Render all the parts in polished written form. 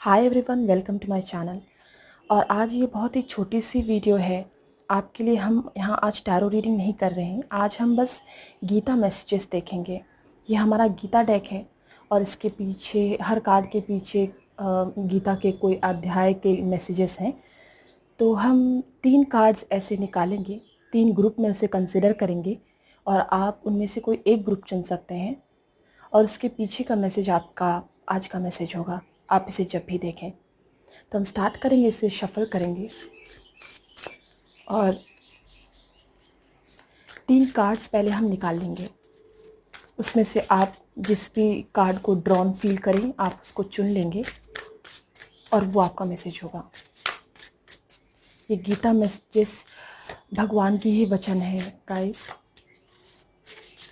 Hi everyone, welcome to my channel. और आज ये बहुत ही छोटी सी वीडियो है आपके लिए। हम यहाँ आज टैरो रीडिंग नहीं कर रहे हैं। आज हम बस गीता मैसेजेस देखेंगे। ये हमारा गीता डेक है और इसके पीछे, हर कार्ड के पीछे गीता के कोई अध्याय के मैसेजेस हैं। तो हम 3 कार्ड्स ऐसे निकालेंगे, 3 ग्रुप में उसे कंसिडर करेंगे और आप उनमें से कोई एक ग्रुप चुन सकते हैं और उसके पीछे का मैसेज आपका आज का मैसेज होगा, आप इसे जब भी देखें। तो हम स्टार्ट करेंगे, इसे शफल करेंगे और 3 कार्ड्स पहले हम निकाल लेंगे। उसमें से आप जिस भी कार्ड को ड्रॉन फील करें आप उसको चुन लेंगे और वो आपका मैसेज होगा। ये गीता मैसेजेस भगवान की ही वचन है guys,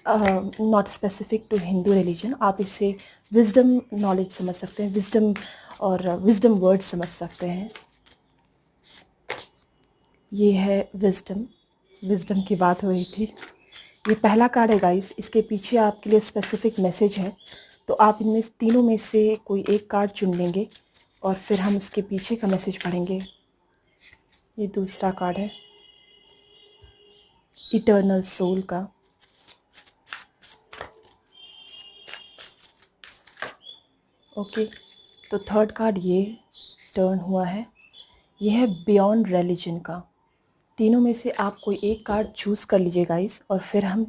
not specific to Hindu religion. आप इसे विजडम नॉलेज समझ सकते हैं, विजडम और विजडम वर्ड समझ सकते हैं। ये है विजडम, विजडम की बात हो रही थी। ये पहला कार्ड है गाइस, इसके पीछे आपके लिए स्पेसिफिक मैसेज है। तो आप इनमें तीनों में से कोई एक कार्ड चुन लेंगे और फिर हम उसके पीछे का मैसेज पढ़ेंगे। ये दूसरा कार्ड है इटर्नल सोल का। ओके, तो थर्ड कार्ड ये टर्न हुआ है, ये है बियॉन्ड रिलीजन का। तीनों में से आप कोई एक कार्ड चूज़ कर लीजिए गाइस और फिर हम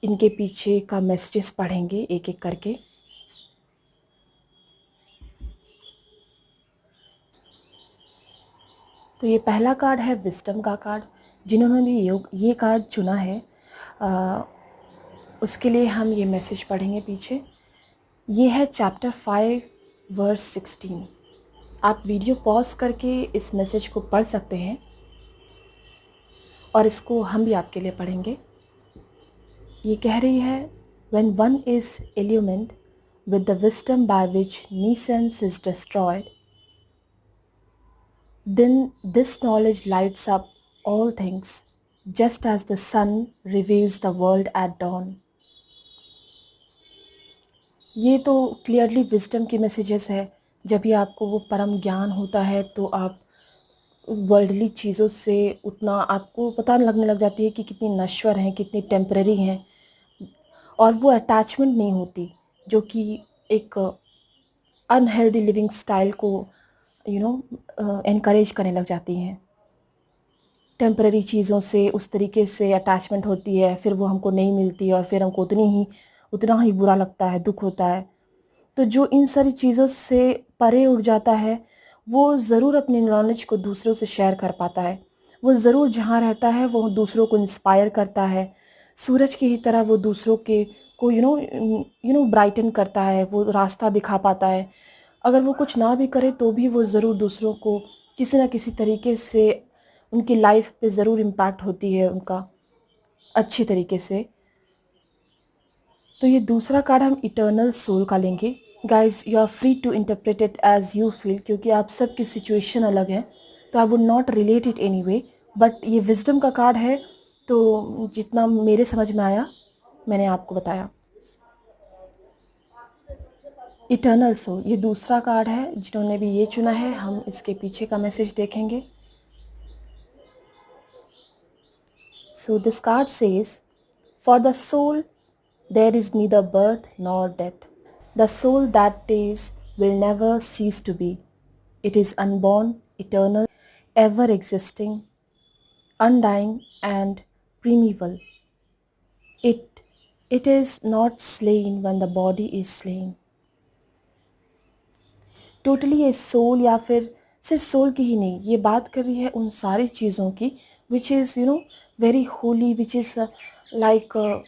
इनके पीछे का मैसेजेस पढ़ेंगे एक एक करके। तो ये पहला कार्ड है विजडम का कार्ड। जिन्होंने भी ये कार्ड चुना है उसके लिए हम ये मैसेज पढ़ेंगे पीछे। ये है चैप्टर 5 वर्स 16। आप वीडियो पॉज करके इस मैसेज को पढ़ सकते हैं और इसको हम भी आपके लिए पढ़ेंगे। ये कह रही है, when one is illumined with the wisdom by which nescience is destroyed, then this knowledge lights up all things, just as the sun reveals the world at dawn. ये तो क्लियरली विजडम की मैसेजेस है। जब भी आपको वो परम ज्ञान होता है तो आप वर्ल्डली चीज़ों से उतना आपको पता लगने लग जाती है कि कितनी नश्वर हैं, कितनी टेम्परेरी हैं, और वो अटैचमेंट नहीं होती जो कि एक अनहेल्दी लिविंग स्टाइल को एनकरेज करने लग जाती हैं। टेम्परेरी चीज़ों से उस तरीके से अटैचमेंट होती है, फिर वो हमको नहीं मिलती और फिर हमको उतना ही बुरा लगता है, दुख होता है। तो जो इन सारी चीज़ों से परे उठ जाता है वो ज़रूर अपनी नॉलेज को दूसरों से शेयर कर पाता है। वो ज़रूर जहाँ रहता है वो दूसरों को इंस्पायर करता है। सूरज की ही तरह वो दूसरों के को ब्राइटन करता है, वो रास्ता दिखा पाता है। अगर वो कुछ ना भी करे तो भी वो ज़रूर दूसरों को किसी ना किसी तरीके से उनकी लाइफ पे ज़रूर इम्पैक्ट होती है उनका, अच्छी तरीके से। तो ये दूसरा कार्ड हम इटर्नल सोल का लेंगे। Guys, you are free to interpret it as you feel, क्योंकि आप सबकी सिचुएशन अलग है तो I would not relate it any way. But ये विजडम का कार्ड है तो जितना मेरे समझ में आया मैंने आपको बताया। इटर्नल सोल ये दूसरा कार्ड है। जिन्होंने भी ये चुना है हम इसके पीछे का मैसेज देखेंगे। So this card says, for the soul there is neither birth nor death. The soul that is will never cease to be. It is unborn, eternal, ever existing, undying, and primeval. It is not slain when the body is slain. Totally ये soul, या फिर सिर्फ soul की ही नहीं, ये बात कर रही है उन सारी चीज़ों की which is very Holi, which is like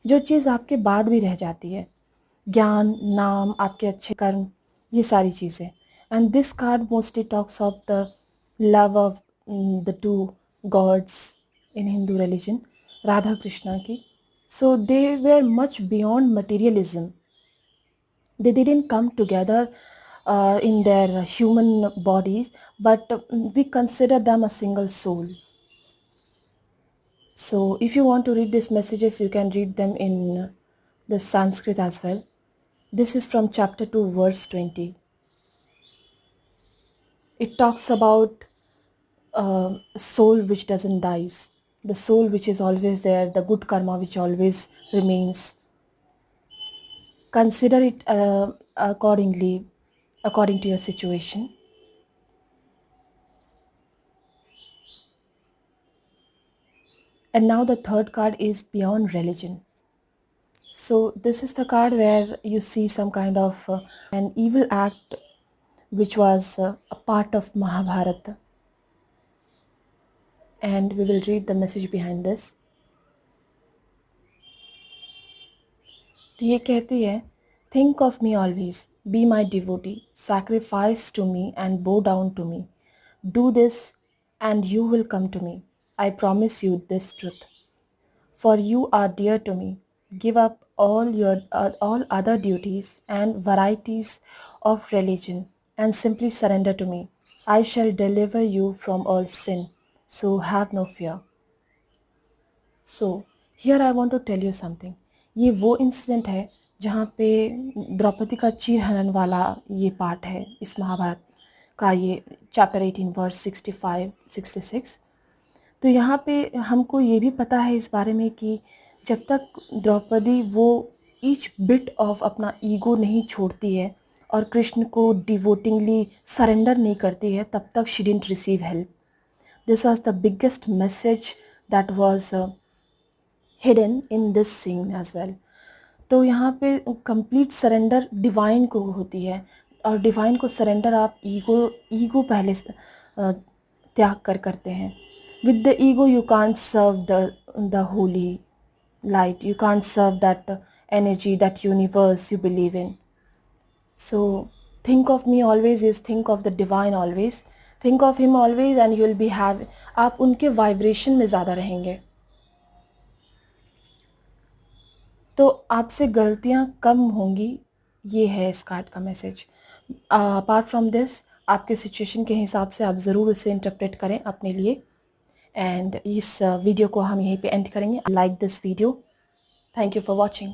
जो चीज़ आपके बाद भी रह जाती है, ज्ञान, नाम, आपके अच्छे कर्म, ये सारी चीज़ें। And this card mostly talks of the love of the two gods in Hindu religion, Radha Krishna की। So they were much beyond materialism. They didn't come together in their human bodies, but we consider them a single soul. So if you want to read these messages, you can read them in the Sanskrit as well. This is from chapter 2, verse 20. It talks about soul which doesn't dies, the soul which is always there, the good karma which always remains. Consider it accordingly, according to your situation. And now the third card is beyond religion. So this is the card where you see some kind of an evil act which was a part of Mahabharata. And we will read the message behind this. तो ये कहती है, think of me always, be my devotee, sacrifice to me and bow down to me. Do this and you will come to me. I promise you this truth. For you are dear to me. Give up all other duties and varieties of religion and simply surrender to me. I shall deliver you from all sin. So have no fear. So here I want to tell you something. ये वो incident है जहाँ पे द्रौपदी का चीर हनन वाला ये पार्ट है इस महाभारत का, ये चैप्टर 18 वर्स 65-66। तो यहाँ पे हमको ये भी पता है इस बारे में कि जब तक द्रौपदी वो ईच बिट ऑफ अपना ईगो नहीं छोड़ती है और कृष्ण को डिवोटिंगली सरेंडर नहीं करती है, तब तक she didn't receive help. This was the biggest message that was hidden in this scene as well. तो यहाँ पे कंप्लीट सरेंडर डिवाइन को होती है, और डिवाइन को सरेंडर आप ईगो पहले त्याग कर करते हैं. With the ego you can't serve the holy light, you can't serve that energy, that universe you believe in. So think of me always is think of the divine always, think of him always and you will be आप उनके vibration में ज़्यादा रहेंगे, तो आपसे गलतियाँ कम होंगी. ये है इस कार्ड का मैसेज. अपार्ट फ्रॉम दिस, आपके सिचुएशन के हिसाब से आप ज़रूर उसे इंटरप्रेट करें अपने लिए. एंड इस वीडियो को हम यहीं पे एंड करेंगे. Like this video. Thank you for watching.